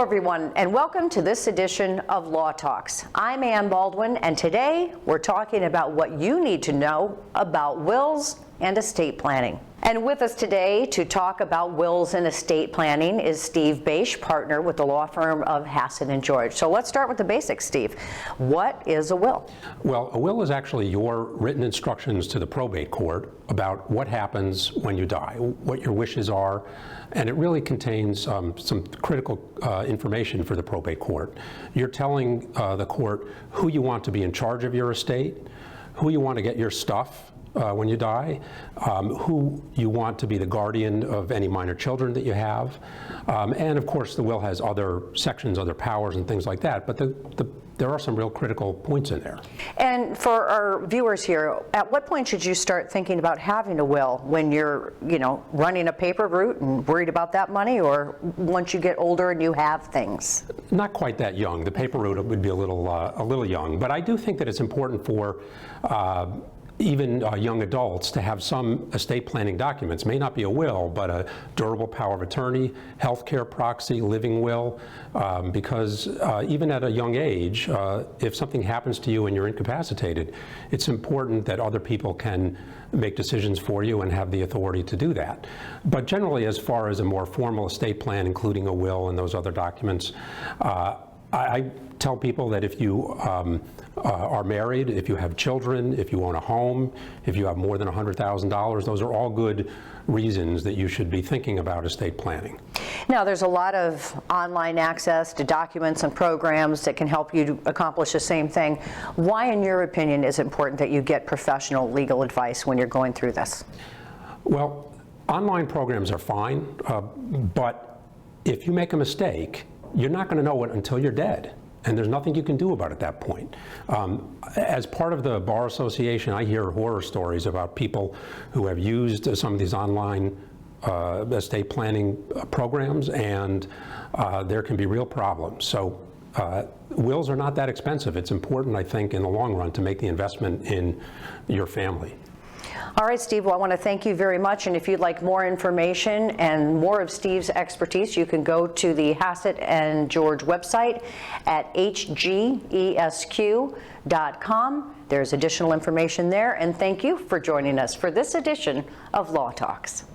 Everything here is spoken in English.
everyone, and welcome to this edition of Law Talks. I'm Ann Baldwin, and today we're talking about what you need to know about wills and estate planning. And with us today to talk about wills and estate planning is Steve Basche, partner with the law firm of Hassett George. So let's start with the basics, Steve. What is a will? Well, a will is actually your written instructions to the probate court about what happens when you die, what your wishes are, and it really contains some critical information for the probate court. You're telling the court who you want to be in charge of your estate, who you want to get your stuff when you die, who you want to be the guardian of any minor children that you have, and of course the will has other sections, other powers and things like that, but there are some real critical points in there. And for our viewers here, at what point should you start thinking about having a will? When you're, running a paper route and worried about that money, or once you get older and you have things? Not quite that young. The paper route would be a little young, but I do think that it's important for even young adults to have some estate planning documents. May not be a will, but a durable power of attorney, healthcare proxy, living will, because even at a young age, if something happens to you and you're incapacitated, it's important that other people can make decisions for you and have the authority to do that. But generally, as far as a more formal estate plan, including a will and those other documents, I tell people that if you are married, if you have children, if you own a home, if you have more than $100,000, those are all good reasons that you should be thinking about estate planning. Now, there's a lot of online access to documents and programs that can help you to accomplish the same thing. Why, in your opinion, is it important that you get professional legal advice when you're going through this? Well, online programs are fine, but if you make a mistake, you're not going to know it until you're dead, and there's nothing you can do about it at that point. As part of the Bar Association, I hear horror stories about people who have used some of these online estate planning programs, and there can be real problems. So wills are not that expensive. It's important, I think, in the long run to make the investment in your family. All right, Steve, well, I want to thank you very much, and if you'd like more information and more of Steve's expertise, you can go to the Hassett and George website at hgesq.com. There's additional information there, and thank you for joining us for this edition of Law Talks.